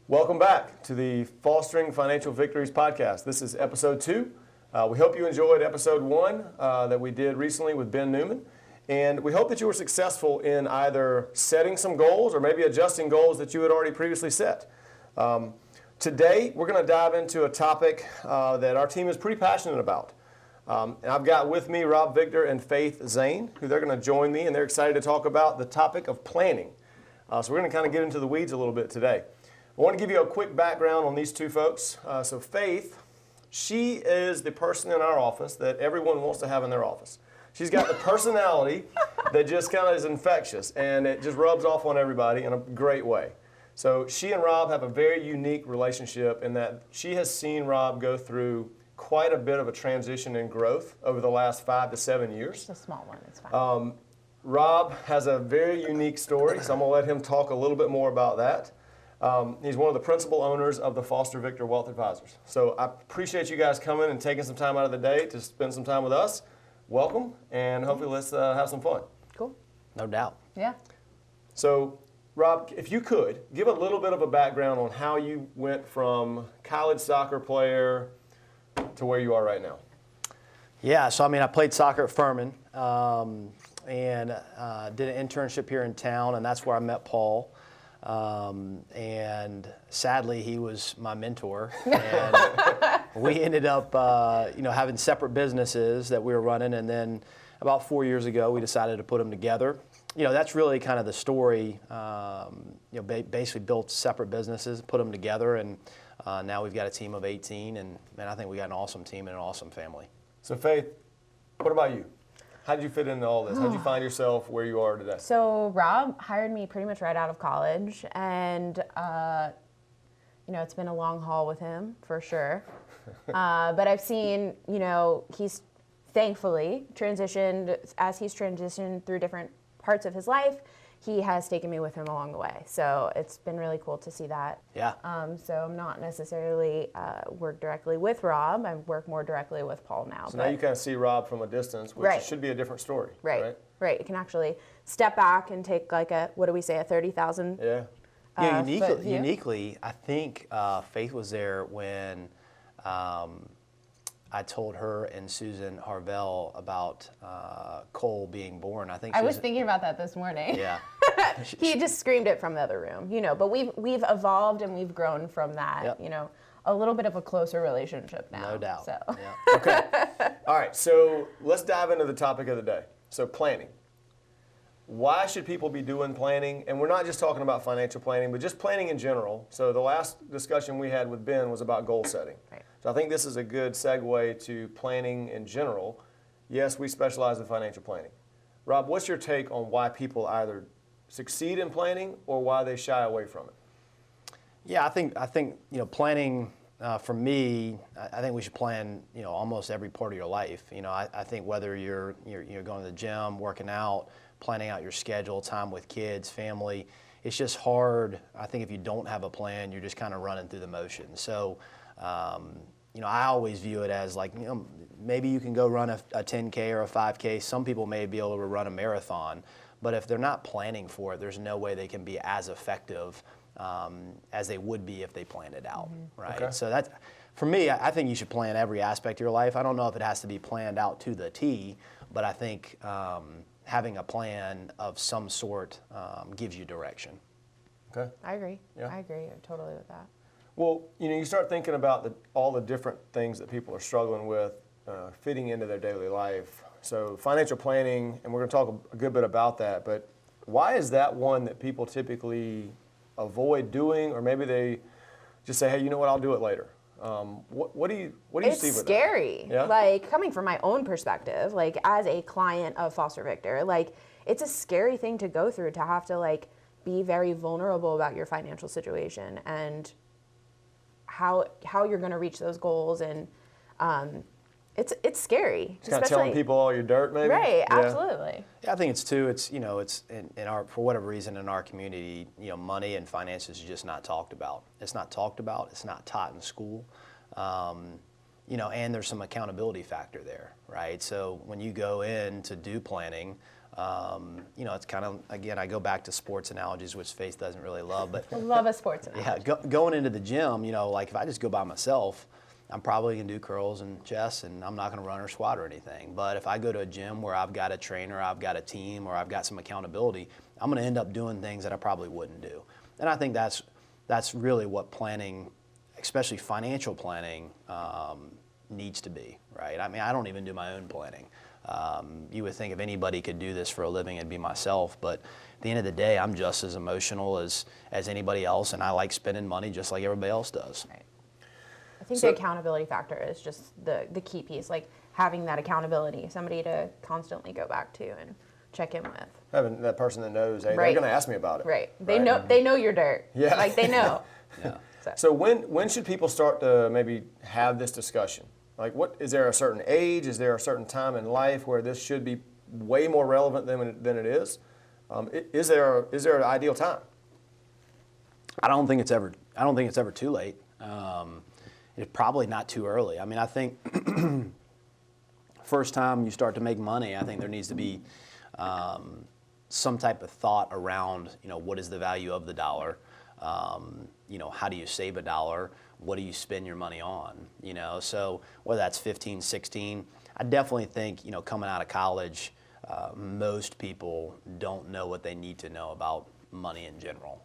Welcome back to the Fostering Financial Victories podcast. This is episode 2. We hope you enjoyed episode 1 that we did recently with Ben Newman. And we hope that you were successful in either setting some goals or maybe adjusting goals that you had already previously set. Today, we're going to dive into a topic that our team is pretty passionate about. And I've got with me Rob Victor and Faith Zane, who they're going to join me, and they're excited to talk about the topic of planning. So we're going to kind of get into the weeds a little bit today. I want to give you a quick background on these two folks. So Faith, she is the person in our office that everyone wants to have in their office. She's got the personality that just kind of is infectious, and it just rubs off on everybody in a great way. So she and Rob have a very unique relationship in that she has seen Rob go through quite a bit of a transition and growth over the last 5 to 7 years. It's a small one, it's fine. Rob has a very unique story, so I'm going to let him talk a little bit more about that. He's one of the principal owners of the Foster Victor Wealth Advisors. So I appreciate you guys coming and taking some time out of the day to spend some time with us. Welcome, and hopefully let's have some fun. Cool. No doubt. Yeah. So, Rob, if you could, give a little bit of a background on how you went from college soccer player to where you are right now. Yeah, so I played soccer at Furman and did an internship here in town, and that's where I met Paul. And sadly, he was my mentor, and we ended up, having separate businesses that we were running. And then about 4 years ago, we decided to put them together. That's really kind of the story. Basically built separate businesses, put them together, and now we've got a team of 18. And man, I think we got an awesome team and an awesome family. So, Faith, what about you? How did you fit into all this? How did you find yourself where you are today? So Rob hired me pretty much right out of college, and it's been a long haul with him for sure. But I've seen, he's thankfully transitioned. As he's transitioned through different parts of his life, he has taken me with him along the way. So it's been really cool to see that. Yeah. So I'm not necessarily work directly with Rob. I work more directly with Paul now. So now you kind of see Rob from a distance, which should be a different story. Right. You can actually step back and take like a 30,000. Yeah. Uniquely, I think Faith was there when I told her and Susan Harvell about Cole being born. I was thinking about that this morning. Yeah. He just screamed it from the other room, but we've evolved and we've grown from that, Yep. A little bit of a closer relationship now. No doubt. So. Yeah. Okay. All right, so let's dive into the topic of the day. So planning. Why should people be doing planning? And we're not just talking about financial planning, but just planning in general. So the last discussion we had with Ben was about goal setting. Right. So I think this is a good segue to planning in general. Yes, we specialize in financial planning. Rob, what's your take on why people either succeed in planning or why they shy away from it? Yeah, I think planning for me, I think we should plan almost every part of your life. I think whether you're going to the gym, working out, planning out your schedule, time with kids, family, it's just hard. I think if you don't have a plan, you're just kind of running through the motions. So, I always view it as like, maybe you can go run a 10K or a 5K. Some people may be able to run a marathon, but if they're not planning for it, there's no way they can be as effective as they would be if they planned it out, right? Okay. So that, for me, I think you should plan every aspect of your life. I don't know if it has to be planned out to the T, but I think having a plan of some sort gives you direction. Okay. I agree. Yeah. I agree totally with that. Well, you start thinking about all the different things that people are struggling with fitting into their daily life. So financial planning, and we're going to talk a good bit about that, but why is that one that people typically avoid doing, or maybe they just say, hey, you know what, I'll do it later? What do you see with that? It's scary. Yeah? Like, coming from my own perspective, like as a client of Foster Victor, like it's a scary thing to go through, to have to like be very vulnerable about your financial situation and how you're going to reach those goals, and it's scary. Just kind of telling people all your dirt, maybe? Right, Yeah. absolutely. Yeah, I think it's in our, for whatever reason in our community, money and finances is just not talked about. It's not talked about. It's not taught in school. And there's some accountability factor there, right? So when you go in to do planning, It's kind of, again, I go back to sports analogies, which Faith doesn't really love, but I love a sports analogy. yeah, going into the gym, like if I just go by myself, I'm probably gonna do curls and chest, and I'm not gonna run or squat or anything. But if I go to a gym where I've got a trainer, I've got a team, or I've got some accountability, I'm gonna end up doing things that I probably wouldn't do. And I think that's really what planning, especially financial planning, needs to be, right? I mean, I don't even do my own planning. You would think if anybody could do this for a living, it'd be myself. But at the end of the day, I'm just as emotional as anybody else, and I like spending money just like everybody else does. Right. I think the accountability factor is just the key piece, like having that accountability, somebody to constantly go back to and check in with. Having that person that knows, hey, they're Right. going to ask me about it. Right. They know your dirt. Yeah. Like they know. Yeah. So when should people start to maybe have this discussion? Like, what is there a certain age? Is there a certain time in life where this should be way more relevant than it is? Is there an ideal time? I don't think it's ever too late. It's probably not too early. I mean, I think first time you start to make money, I think there needs to be some type of thought around, what is the value of the dollar? How do you save a dollar? What do you spend your money on? So whether that's 15, 16, I definitely think, coming out of college, most people don't know what they need to know about money in general.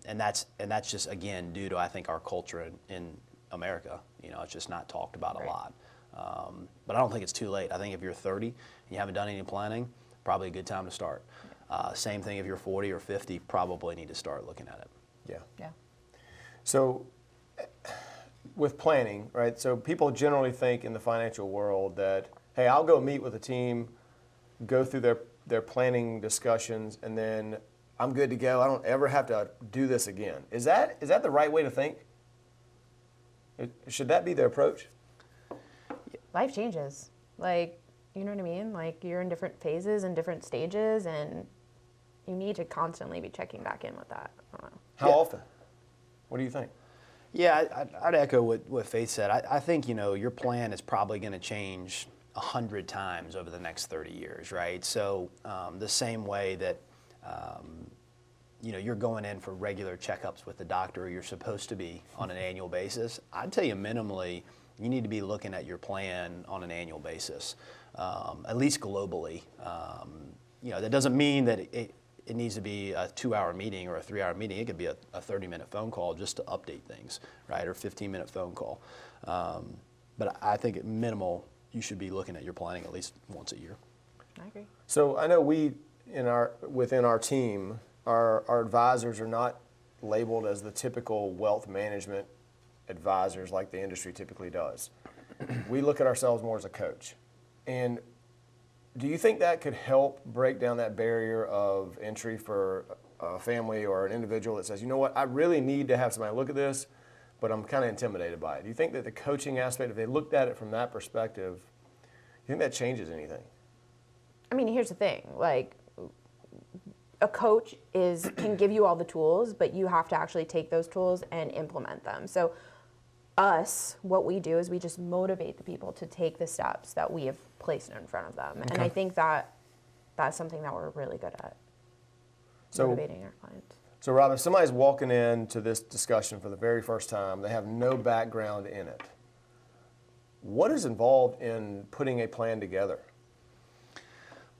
And that's just, again, due to, I think, our culture in America. It's just not talked about a lot. But I don't think it's too late. I think if you're 30 and you haven't done any planning, probably a good time to start. Same thing if you're 40 or 50, probably need to start looking at it. Yeah. Yeah. So with planning, right? So people generally think in the financial world that, hey, I'll go meet with a team, go through their planning discussions, and then I'm good to go. I don't ever have to do this again. Is that the right way to think? Should that be their approach? Life changes. Like, you know what I mean? Like, you're in different phases and different stages, and you need to constantly be checking back in with that. I don't know. How often? What do you think? Yeah, I'd echo what Faith said. I think, your plan is probably going to change 100 times over the next 30 years, right? So the same way that, you're going in for regular checkups with the doctor, you're supposed to be on an annual basis. I'd tell you minimally, you need to be looking at your plan on an annual basis, at least globally. That doesn't mean that it needs to be a 2-hour meeting or a 3-hour meeting. It could be a 30-minute phone call just to update things, right? Or 15-minute phone call. But I think at minimal, you should be looking at your planning at least once a year. I agree. So I know within our team, our advisors are not labeled as the typical wealth management advisors like the industry typically does. We look at ourselves more as a coach. And do you think that could help break down that barrier of entry for a family or an individual that says, you know what, I really need to have somebody look at this, but I'm kind of intimidated by it? Do you think that the coaching aspect, if they looked at it from that perspective, do you think that changes anything? I mean, here's the thing. Like, a coach can give you all the tools, but you have to actually take those tools and implement them. So what we do is we just motivate the people to take the steps that we have placed in front of them. Okay. And I think that's something that we're really good at, motivating our clients. So Rob, if somebody's walking into this discussion for the very first time, they have no background in it, what is involved in putting a plan together?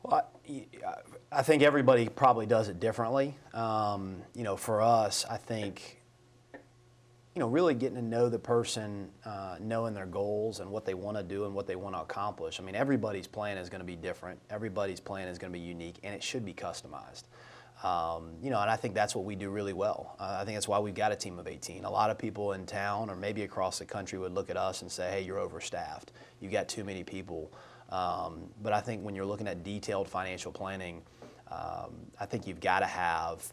Well, I think everybody probably does it differently. For us, I think, really getting to know the person, knowing their goals and what they want to do and what they want to accomplish. I mean, everybody's plan is going to be different. Everybody's plan is going to be unique, and it should be customized. And I think that's what we do really well. I think that's why we've got a team of 18. A lot of people in town or maybe across the country would look at us and say, hey, you're overstaffed. You've got too many people. But I think when you're looking at detailed financial planning, I think you've got to have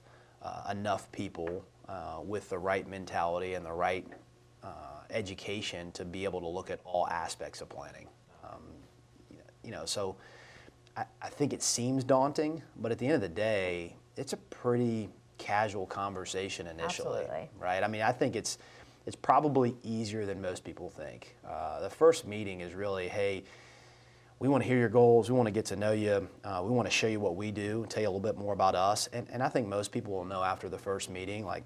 enough people with the right mentality and the right education to be able to look at all aspects of planning. So I think it seems daunting, but at the end of the day, it's a pretty casual conversation initially. Absolutely. Right? I mean, I think it's probably easier than most people think. The first meeting is really, hey, we want to hear your goals. We want to get to know you. We want to show you what we do, tell you a little bit more about us. And I think most people will know after the first meeting, like,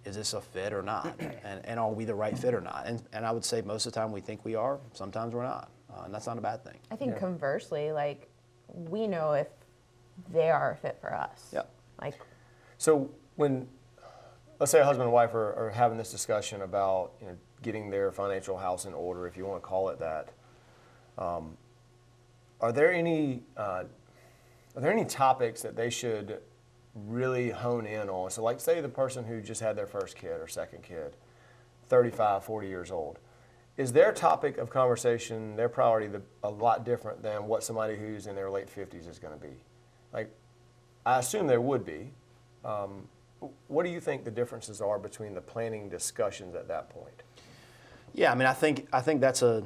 is this a fit or not? And are we the right fit or not? And I would say most of the time we think we are. Sometimes we're not. And that's not a bad thing. I think conversely, like, we know if they are a fit for us. Yep. Like, So when, let's say a husband and wife are having this discussion about, you know, getting their financial house in order, if you want to call it that, are there any topics that they should really hone in on? So like, say the person who just had their first kid or second kid, 35, 40 years old, is their topic of conversation, their priority, a lot different than what somebody who's in their late 50s is going to be? Like, I assume there would be. What do you think the differences are between the planning discussions at that point? Yeah, I mean, I think it's a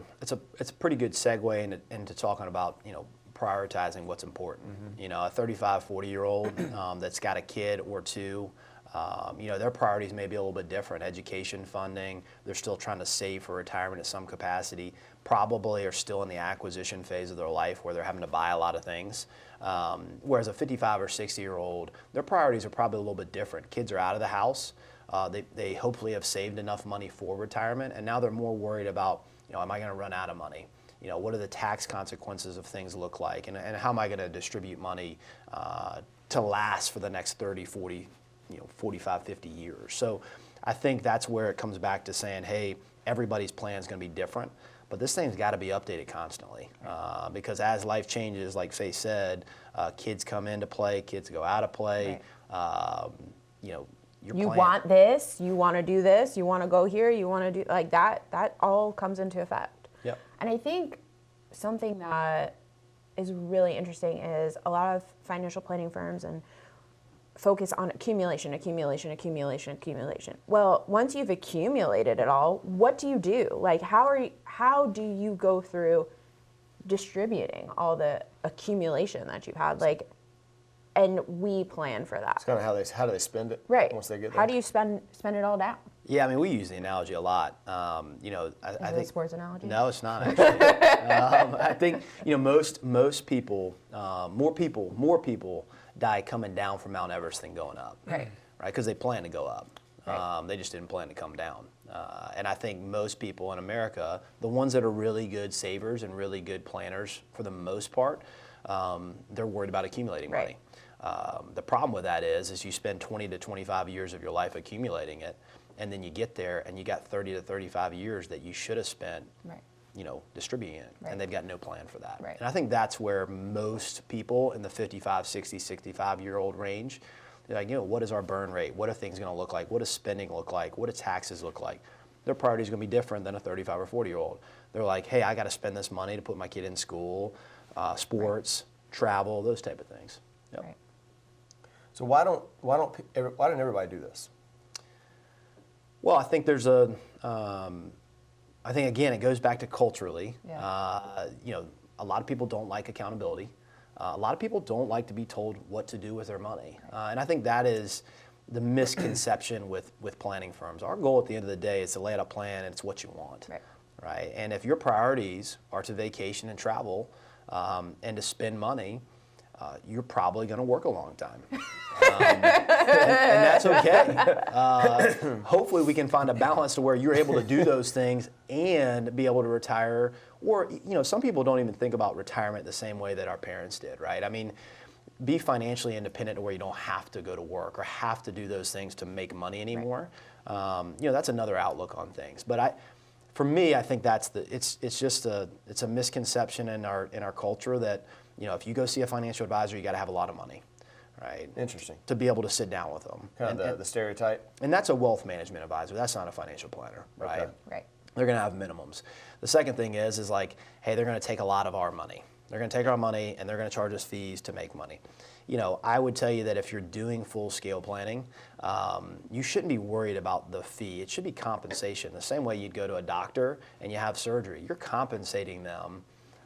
pretty good segue into talking about, you know, prioritizing what's important. Mm-hmm. You know, a 35, 40-year-old that's got a kid or two, you know, their priorities may be a little bit different. Education funding, they're still trying to save for retirement in some capacity, probably are still in the acquisition phase of their life where they're having to buy a lot of things. Whereas a 55 or 60-year-old, their priorities are probably a little bit different. Kids are out of the house. They hopefully have saved enough money for retirement, and now they're more worried about, you know, am I going to run out of money? You know, what do the tax consequences of things look like? And how am I going to distribute money to last for the next 30, 40, 45, 50 years? So I think that's where it comes back to saying, hey, everybody's plan is going to be different, but this thing's got to be updated constantly because as life changes, like Faye said, kids come into play, kids go out of play. Right. You want this, you want to do this, you want to go here, you want to do like that. That all comes into effect. Yep. And I think something that is really interesting is a lot of financial planning firms and focus on accumulation. Well, once you've accumulated it all, what do you do? Like, how do you go through distributing all the accumulation that you've had? Like, and we plan for that. It's kind of how do they spend it? Right. Once they get there. How do you spend it all down? Yeah, I mean, we use the analogy a lot. I Is it a sports analogy? No, it's not actually. I think most people, more people die coming down from Mount Everest than going up. Right. Right, because they plan to go up. Right. They just didn't plan to come down. And I think most people in America, the ones that are really good savers and really good planners, for the most part, they're worried about accumulating money. Right. The problem with that is you spend 20 to 25 years of your life accumulating it, and then you get there and you got 30 to 35 years that you should have spent, Right. Distributing it, Right. and they've got no plan for that. Right. And I think that's where most people in the 55, 60, 65-year-old range, they're like, what is our burn rate? What are things going to look like? What does spending look like? What do taxes look like? Their priorities are going to be different than a 35 or 40-year-old. They're like, hey, I got to spend this money to put my kid in school, sports, travel, those type of things. Yep. Right. So why don't everybody do this? Well, I think there's I think again it goes back to culturally. Yeah. A lot of people don't like accountability. A lot of people don't like to be told what to do with their money, and I think that is the misconception with planning firms. Our goal at the end of the day is to lay out a plan, and it's what you want. Right. And if your priorities are to vacation and travel, and to spend money, you're probably going to work a long time. And that's okay. Hopefully we can find a balance to where you're able to do those things and be able to retire. Or, some people don't even think about retirement the same way that our parents did, right? I mean, be financially independent to where you don't have to go to work or have to do those things to make money anymore. Right. That's another outlook on things. But for me, I think it's a misconception in our culture that, if you go see a financial advisor, you got to have a lot of money, right? Interesting. To be able to sit down with them. Kind of the stereotype. And that's a wealth management advisor. That's not a financial planner, right? Okay. Right. They're going to have minimums. The second thing is like, hey, they're going to take a lot of our money. They're going to take our money and they're going to charge us fees to make money. I would tell you that if you're doing full-scale planning, you shouldn't be worried about the fee. It should be compensation. The same way you'd go to a doctor and you have surgery. You're compensating them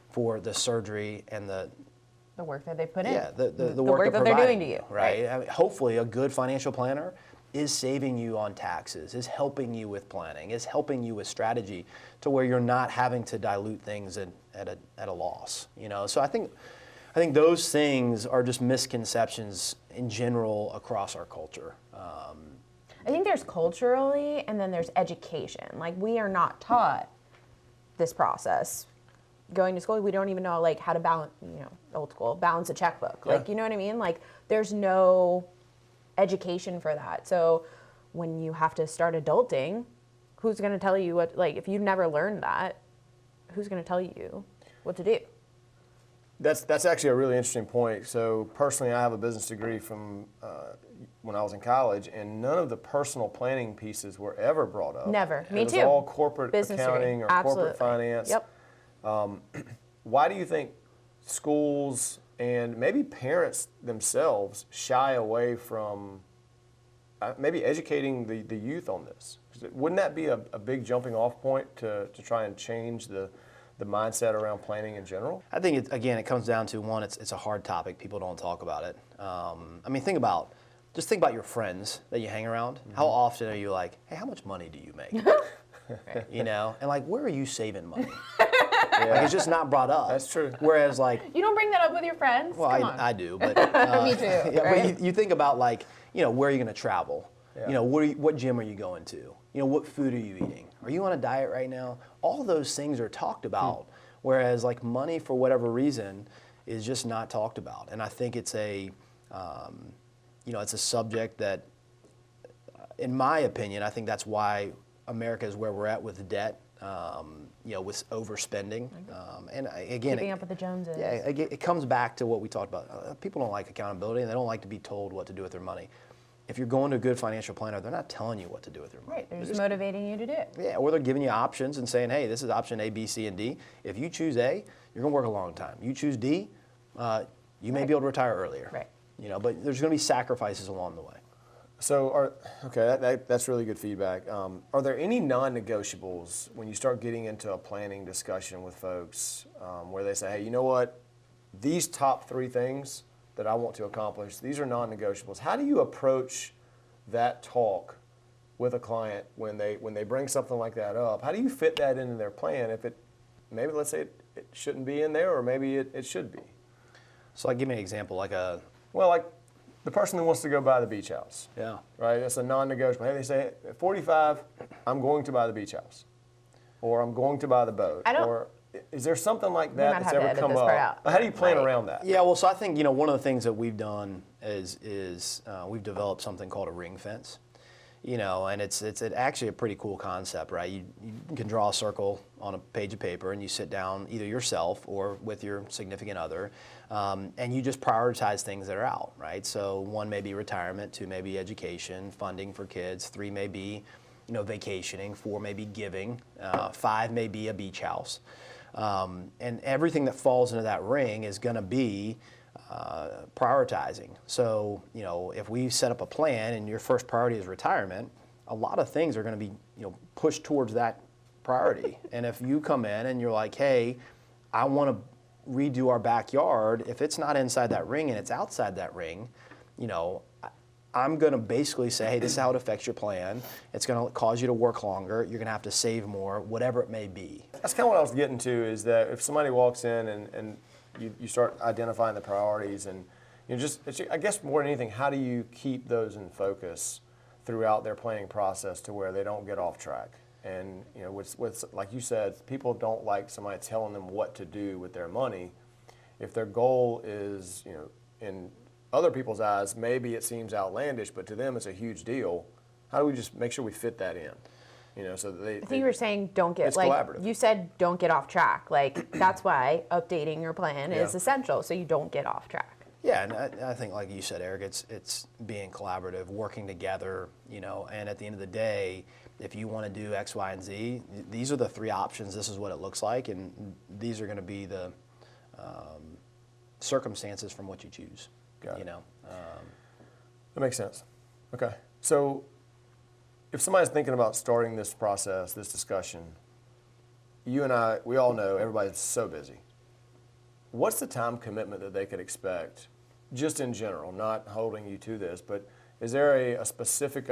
for the surgery and the work that they put in. Yeah, the work that they're doing to you. Right. I mean, hopefully, a good financial planner is saving you on taxes, is helping you with planning, is helping you with strategy, to where you're not having to dilute things at a loss. So I think those things are just misconceptions in general across our culture. I think there's culturally, and then there's education. Like, we are not taught this process. Going to school, we don't even know how to balance, old school, balance a checkbook. Yeah. You know what I mean? Like, there's no education for that. So when you have to start adulting, who's going to tell you what, if you've never learned that, who's going to tell you what to do? That's actually a really interesting point. So personally, I have a business degree from when I was in college, and none of the personal planning pieces were ever brought up. Never. Me It was too. all corporate Business accounting degree. or Absolutely. corporate finance. Yep. Why do you think schools and maybe parents themselves shy away from maybe educating the youth on this? Wouldn't that be a big jumping off point to try and change the mindset around planning in general? I think, it comes down to, one, it's a hard topic. People don't talk about it. Think about your friends that you hang around. Mm-hmm. How often are you like, hey, how much money do you make? And where are you saving money? Yeah. It's just not brought up. That's true. Whereas You don't bring that up with your friends? well, Come on. I do, but Me too. yeah, right? but you think about where are you going to travel? Yeah. What gym are you going to? What food are you eating? Are you on a diet right now? All those things are talked about, whereas money, for whatever reason, is just not talked about. And I think it's it's a subject that, in my opinion, I think that's why America is where we're at with debt, with overspending. And again, Keeping up with the Joneses. yeah, it comes back to what we talked about. People don't like accountability, and they don't like to be told what to do with their money. If you're going to a good financial planner, they're not telling you what to do with your money. Right, they're just motivating you to do it. Yeah, or they're giving you options and saying, hey, this is option A, B, C, and D. If you choose A, you're going to work a long time. You choose D, you may be able to retire earlier. Right. But there's going to be sacrifices along the way. So, that's really good feedback. Are there any non-negotiables when you start getting into a planning discussion with folks where they say, hey, you know what, these top 3 things that I want to accomplish, these are non-negotiables. How do you approach that talk with a client when they bring something like that up? How do you fit that into their plan if maybe let's say it shouldn't be in there, or maybe it should be? So give me an example, like the person who wants to go buy the beach house. Yeah. Right? That's a non-negotiable. Hey, they say, at 45, I'm going to buy the beach house. Or I'm going to buy the boat. Or is there something like that that's ever come up? How do you plan around that? Yeah, well, so I think, one of the things that we've done is we've developed something called a ring fence. And it's actually a pretty cool concept, right? You can draw a circle on a page of paper, and you sit down either yourself or with your significant other, and you just prioritize things that are out, right? So 1 may be retirement, 2 may be education, funding for kids, 3 may be, vacationing, 4 may be giving, 5 may be a beach house. And everything that falls into that ring is going to be prioritizing. So, if we set up a plan and your first priority is retirement, a lot of things are going to be, pushed towards that priority. And if you come in and you're like, hey, I want to redo our backyard, if it's not inside that ring and it's outside that ring, I'm going to basically say, hey, this is how it affects your plan. It's going to cause you to work longer. You're going to have to save more, whatever it may be. That's kind of what I was getting to, is that if somebody walks in and you start identifying the priorities, and I guess more than anything, how do you keep those in focus throughout their planning process to where they don't get off track? And with like you said, people don't like somebody telling them what to do with their money. If their goal is, in other people's eyes, maybe it seems outlandish, but to them it's a huge deal. How do we just make sure we fit that in? So that I think you were saying don't get, it's collaborative. You said don't get off track. That's why updating your plan is essential, so you don't get off track. Yeah, and I think, like you said, Eric, it's being collaborative, working together, and at the end of the day, if you want to do X, Y, and Z, these are the 3 options. This is what it looks like, and these are going to be the circumstances from what you choose. Got it. That makes sense. Okay. So if somebody's thinking about starting this process, this discussion, you and I, we all know everybody's so busy. What's the time commitment that they could expect, just in general, not holding you to this, but is there a specific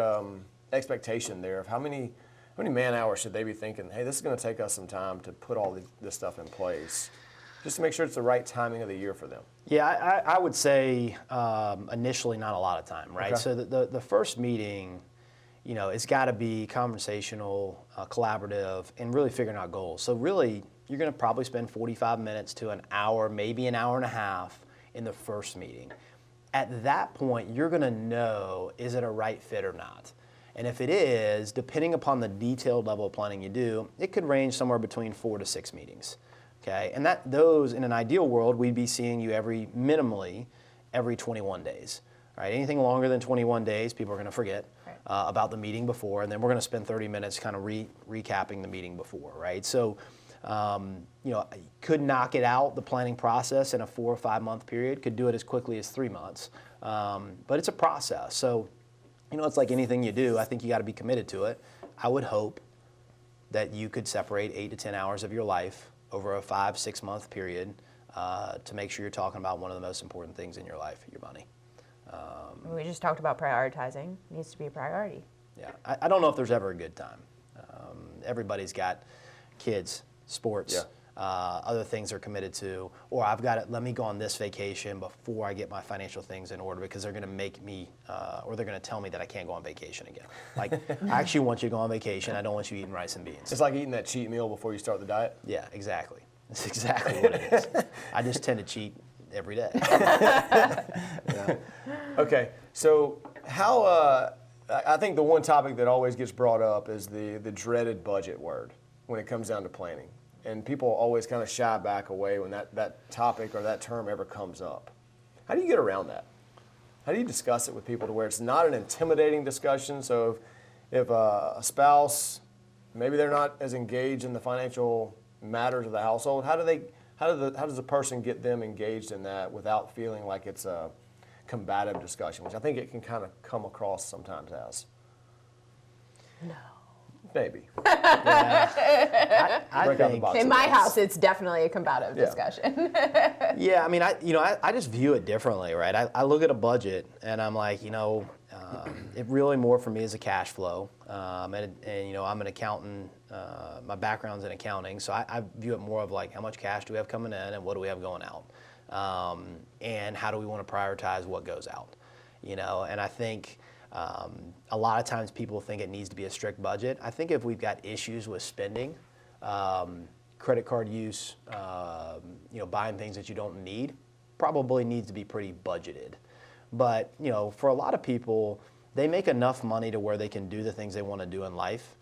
expectation there of how many man hours should they be thinking, hey, this is going to take us some time to put all this stuff in place, just to make sure it's the right timing of the year for them? Yeah, I would say initially not a lot of time, right? Okay. So the first meeting, it's got to be conversational, collaborative, and really figuring out goals. So really, you're going to probably spend 45 minutes to an hour, maybe an hour and a half in the first meeting. At that point, you're going to know, is it a right fit or not? And if it is, depending upon the detailed level of planning you do, it could range somewhere between 4 to 6 meetings. Okay, and those in an ideal world, we'd be seeing you minimally every 21 days. Right? Anything longer than 21 days, people are going to forget about the meeting before, and then we're going to spend 30 minutes kind of recapping the meeting before. Right? So, could knock it out, the planning process, in a 4 or 5 month period. Could do it as quickly as 3 months, but it's a process. So, it's like anything you do. I think you got to be committed to it. I would hope that you could separate 8 to 10 hours of your life over a 5-6 month period to make sure you're talking about one of the most important things in your life, your money. We just talked about prioritizing. It needs to be a priority. Yeah, I don't know if there's ever a good time. Everybody's got kids, sports, other things they're committed to, or let me go on this vacation before I get my financial things in order, because they're going to make me, or they're going to tell me that I can't go on vacation again. Like, I actually want you to go on vacation. I don't want you eating rice and beans. It's like eating that cheat meal before you start the diet. Yeah, exactly. That's exactly what it is. I just tend to cheat every day. Yeah. Okay, so how, I think the one topic that always gets brought up is the dreaded budget word when it comes down to planning. And people always kind of shy back away when that topic or that term ever comes up. How do you get around that? How do you discuss it with people to where it's not an intimidating discussion? So if a spouse, maybe they're not as engaged in the financial matters of the household, how does a person get them engaged in that without feeling like it's a combative discussion, which I think it can kind of come across sometimes as? No. Maybe. Yeah. I Break out the think box. In my house, it's definitely a combative discussion. Yeah, I mean, I just view it differently, right? I look at a budget and I'm like, it really more for me is a cash flow. And I'm an accountant. My background's in accounting, so I view it more of like, how much cash do we have coming in and what do we have going out? And how do we want to prioritize what goes out? And I think a lot of times people think it needs to be a strict budget. I think if we've got issues with spending, credit card use, buying things that you don't need, probably needs to be pretty budgeted. But, for a lot of people, they make enough money to where they can do the things they want to do in life.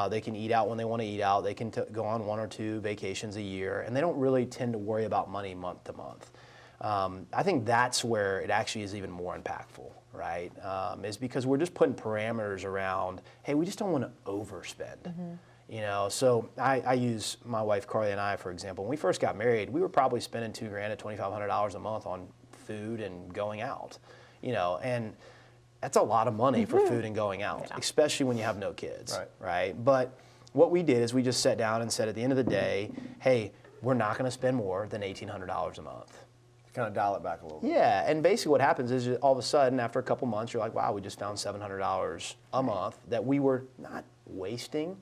They can eat out when they want to eat out. They can go on 1 or 2 vacations a year, and they don't really tend to worry about money month to month. I think that's where it actually is even more impactful, right? Is because we're just putting parameters around, hey, we just don't want to overspend. Mm-hmm. So I use my wife Carly and I, for example. When we first got married, we were probably spending $2,000 to $2,500 a month on food and going out, and that's a lot of money for food and going out, especially when you have no kids, right? But what we did is we just sat down and said at the end of the day, hey, we're not going to spend more than $1,800 a month. Kind of dial it back a little bit. Yeah, and basically what happens is all of a sudden, after a couple months, you're like, wow, we just found $700 a month that we were not wasting,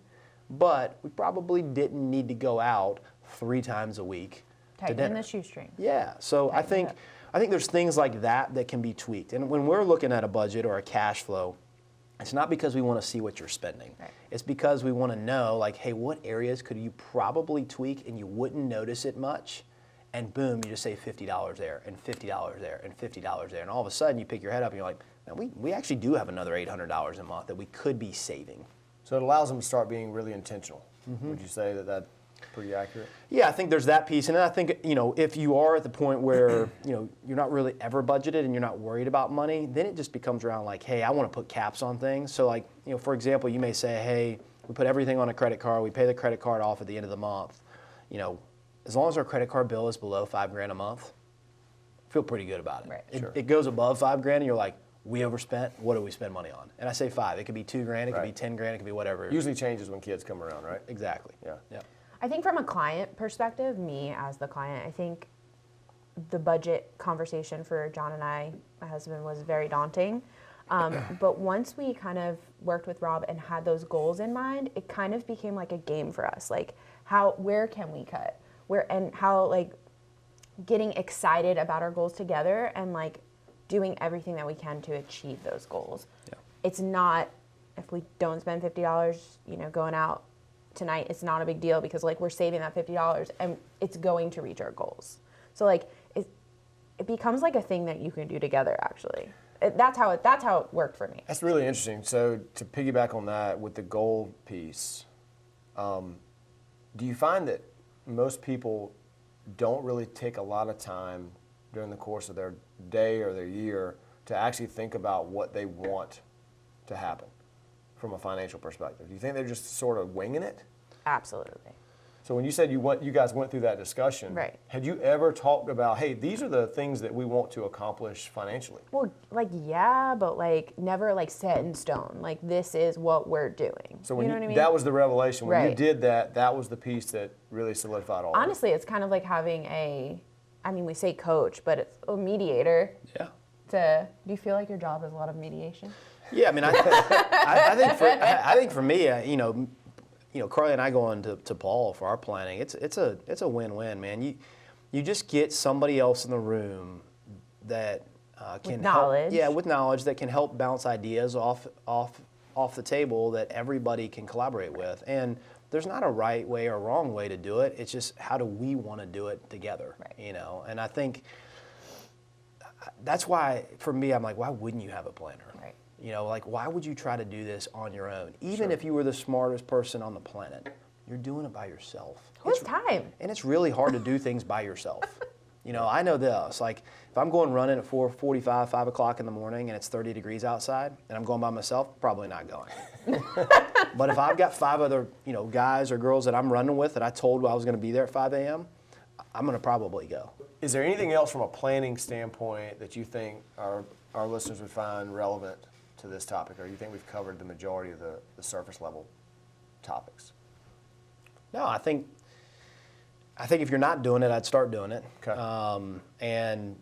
but we probably didn't need to go out 3 times a week to dinner. Tighten the shoestring. Yeah, so I think there's things like that can be tweaked. And when we're looking at a budget or a cash flow, it's not because we want to see what you're spending. Right. It's because we want to know, like, hey, what areas could you probably tweak and you wouldn't notice it much? And boom, you just say $50 there, and $50 there, and $50 there. And all of a sudden, you pick your head up and you're like, man, we actually do have another $800 a month that we could be saving. So it allows them to start being really intentional. Mm-hmm. Would you say that that's pretty accurate? Yeah, I think there's that piece. And then I think, if you are at the point where, you're not really ever budgeted and you're not worried about money, then it just becomes around like, hey, I want to put caps on things. So like, for example, you may say, hey, we put everything on a credit card. We pay the credit card off at the end of the month. As long as our credit card bill is below $5,000 a month, I feel pretty good about it. Right. It goes above $5,000 and you're like, we overspent. What do we spend money on? And I say 5. It could be $2,000. It could be $10,000. It could be whatever. Usually changes when kids come around, right? Exactly. Yeah. I think from a client perspective, me as the client, I think the budget conversation for John and I, my husband, was very daunting. But once we kind of worked with Rob and had those goals in mind, it kind of became like a game for us. Like where can we cut? And how like getting excited about our goals together and like doing everything that we can to achieve those goals. Yeah. It's not, if we don't spend $50, going out tonight, it's not a big deal because like we're saving that $50 and it's going to reach our goals. So like it becomes like a thing that you can do together actually. That's how it worked for me. That's really interesting. So to piggyback on that with the goal piece, do you find that most people don't really take a lot of time during the course of their day or their year to actually think about what they want to happen from a financial perspective? Do you think they're just sort of winging it? Absolutely. So when you said you guys went through that discussion, right, had you ever talked about, hey, these are the things that we want to accomplish financially? Well, like, yeah, but like never like set in stone. Like this is what we're doing. So when you know what I mean? that was the revelation. When you Right. did that, that was the piece that really solidified all of it. Honestly, it's kind of like having we say coach, but it's a mediator. Yeah. Do you feel like your job is a lot of mediation? Yeah, I mean, I think for me, Carly and I going to Paul for our planning. It's a win-win, man. You just get somebody else in the room that can with knowledge. help, with knowledge that can help bounce ideas off the table that everybody can collaborate with. And there's not a right way or wrong way to do it. It's just how do we want to do it together, right. And I think that's why for me I'm like, why wouldn't you have a planner? Right. Like why would you try to do this on your own? Even Sure. if you were the smartest person on the planet, you're doing it by yourself. Who has time? And it's really hard to do things by yourself. I know this. Like if I'm going running at 4:45, 5 o'clock in the morning and it's 30 degrees outside and I'm going by myself, probably not going. But if I've got 5 other, guys or girls that I'm running with that I told I was going to be there at 5 a.m., I'm going to probably go. Is there anything else from a planning standpoint that you think our listeners would find relevant to this topic, or you think we've covered the majority of the surface level topics? No, I think if you're not doing it, I'd start doing it. Okay. And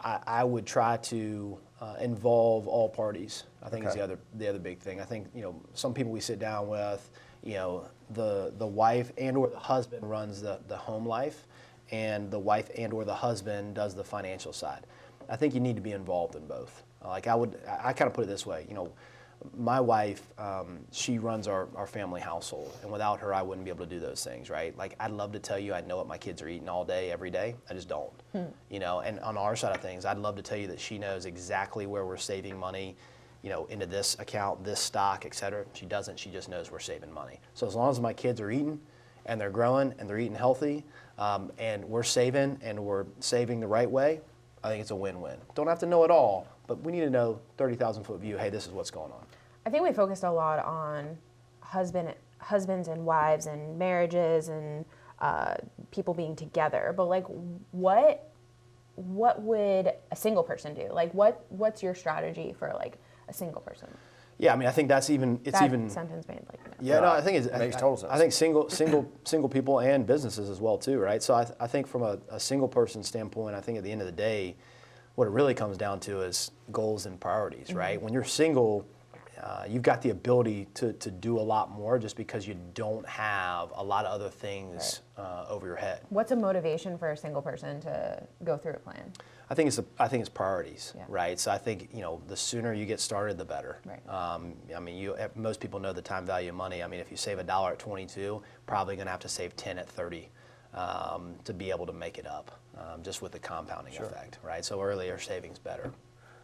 I would try to involve all parties. I think is Okay. the other big thing. I think some people we sit down with, the wife and or the husband runs the home life, and the wife and or the husband does the financial side. I think you need to be involved in both. I kind of put it this way, my wife, she runs our family household, and without her, I wouldn't be able to do those things, right? Like, I'd love to tell you I know what my kids are eating all day, every day. I just don't, And on our side of things, I'd love to tell you that she knows exactly where we're saving money, into this account, this stock, et cetera. She doesn't. She just knows we're saving money. So as long as my kids are eating, and they're growing, and they're eating healthy, and we're saving the right way, I think it's a win-win. Don't have to know it all, but we need to know 30,000-foot view, hey, this is what's going on. I think we focused a lot on husbands and wives and marriages and people being together. But like, what would a single person do? Like, what's your strategy for like a single person? Yeah, I mean, I think that sentence made like no. Yeah, no, I think it makes total sense. I think single people and businesses as well too, right? So I think from a single person standpoint, I think at the end of the day, what it really comes down to is goals and priorities, right? When you're single, you've got the ability to do a lot more just because you don't have a lot of other things over your head. What's a motivation for a single person to go through a plan? I think it's priorities, Yeah. right? So I think the sooner you get started, the better. Right. I mean, most people know the time value of money. I mean, if you save $1 at 22, probably going to have to save 10 at 30 to be able to make it up, just with the compounding effect, right? So earlier savings better.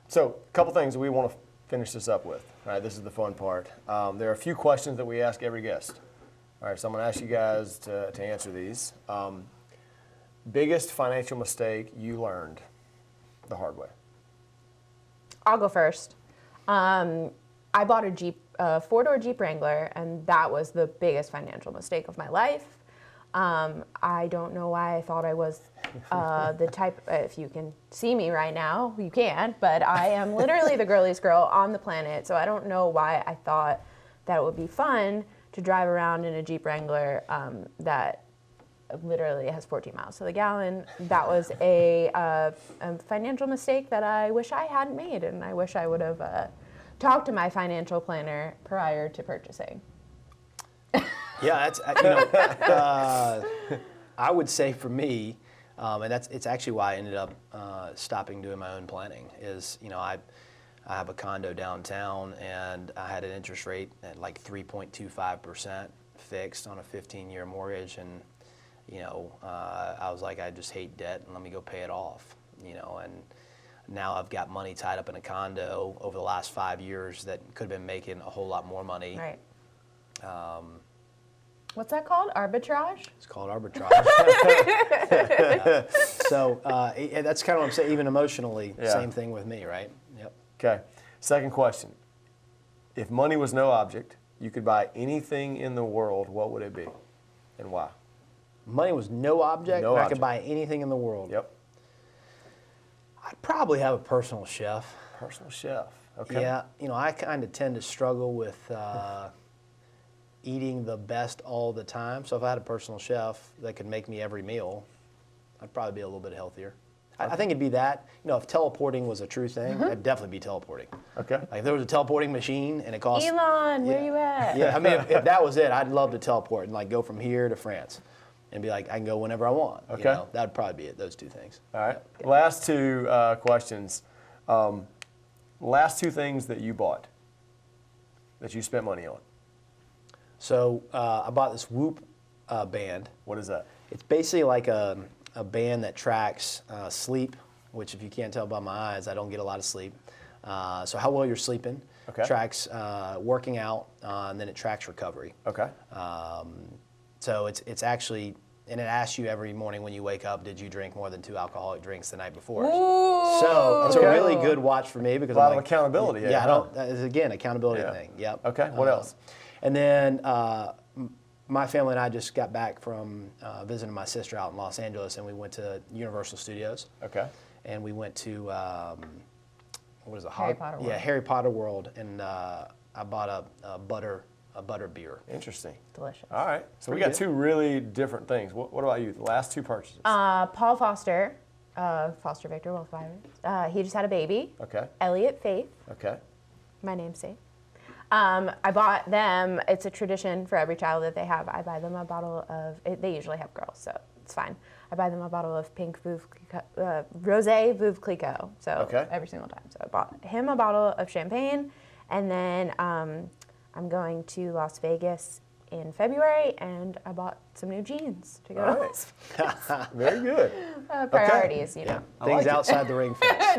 So a couple things that we want to finish this up with. All right, this is the fun part. There are a few questions that we ask every guest. All right, so I'm going to ask you guys to answer these. Biggest financial mistake you learned the hard way? I'll go first. I bought a Jeep, a 4-door Jeep Wrangler, and that was the biggest financial mistake of my life. I don't know why I thought I was the type, if you can see me right now, you can, but I am literally the girliest girl on the planet, so I don't know why I thought that it would be fun to drive around in a Jeep Wrangler that literally has 14 miles to the gallon. That was a financial mistake that I wish I hadn't made, and I wish I would have talked to my financial planner prior to purchasing. Yeah, that's I would say for me, and it's actually why I ended up stopping doing my own planning. Is I have a condo downtown, and I had an interest rate at like 3.25% fixed on a 15-year mortgage, and I was like, I just hate debt, and let me go pay it off. And now I've got money tied up in a condo over the last 5 years that could have been making a whole lot more money. Right. What's that called? Arbitrage? It's called arbitrage. So that's kind of what I'm saying. Even emotionally, same thing with me, right? Yep. Okay. Second question. If money was no object, you could buy anything in the world, what would it be and why? Money was no object, No and I object. could buy anything in the world. Yep. I'd probably have a personal chef. Personal chef. Okay. Yeah, I kind of tend to struggle with eating the best all the time. So if I had a personal chef that could make me every meal, I'd probably be a little bit healthier. I think it'd be that. If teleporting was a true thing, I'd definitely be teleporting. Okay. Like if there was a teleporting machine and it cost Elon, where you at? Yeah, I mean, if that was it, I'd love to teleport and like go from here to France, and be like, I can go whenever I want. Okay. That'd probably be it. Those two things. All right. Last two questions. Last two things that you bought that you spent money on. So I bought this Whoop band. What is that? It's basically like a band that tracks sleep, which if you can't tell by my eyes, I don't get a lot of sleep. So how well you're sleeping. Okay. Tracks working out, and then it tracks recovery. Okay. So it's actually, and it asks you every morning when you wake up, did you drink more than 2 alcoholic drinks the night before? Ooh. So it's Okay. a really good watch for me because A lot I'm of accountability. Yeah, huh? it's again accountability Yeah. thing. Yep. Okay. What else? And then my family and I just got back from visiting my sister out in Los Angeles, and we went to Universal Studios. Okay. And we went to what is it? Harry Potter World. Yeah, Harry Potter World, and I bought a butter beer. Interesting. Delicious. All right. So we Pretty got good. two really different things. What about you? The last two purchases. Paul Foster, Foster Victor Wealth Advisors. He just had a baby. Okay. Elliot Faith, Okay. my namesake. I bought them, it's a tradition for every child that they have. I buy them a bottle of, they usually have girls, so it's fine. I buy them a bottle of pink Rosé Veuve Clicquot, so Okay. every single time. So I bought him a bottle of champagne, and then I'm going to Las Vegas in February, and I bought some new jeans to go All to right. Las Very good. priorities, you know. Things like it. outside the ring fence.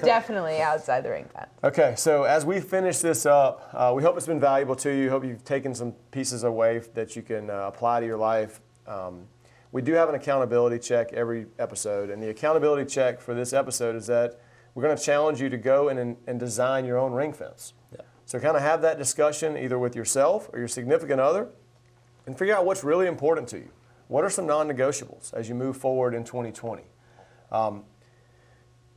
Definitely outside the ring fence. Okay, so as we finish this up, we hope it's been valuable to you. Hope you've taken some pieces away that you can apply to your life. We do have an accountability check every episode, and the accountability check for this episode is that we're going to challenge you to go and design your own ring fence. Yeah. So kind of have that discussion either with yourself or your significant other and figure out what's really important to you. What are some non-negotiables as you move forward in 2020?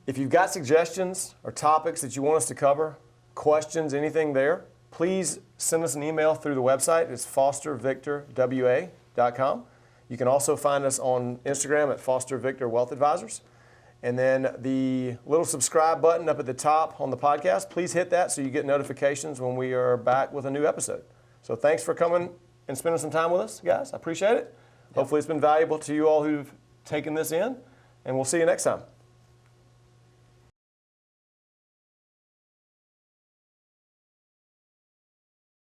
If you've got suggestions or topics that you want us to cover, questions, anything there, please send us an email through the website. It's fostervictorwa.com. You can also find us on Instagram at Foster Victor Wealth Advisors. And then the little subscribe button up at the top on the podcast, please hit that so you get notifications when we are back with a new episode. So thanks for coming and spending some time with us, guys. I appreciate it. Hopefully it's been valuable to you all who've taken this in, and we'll see you next time.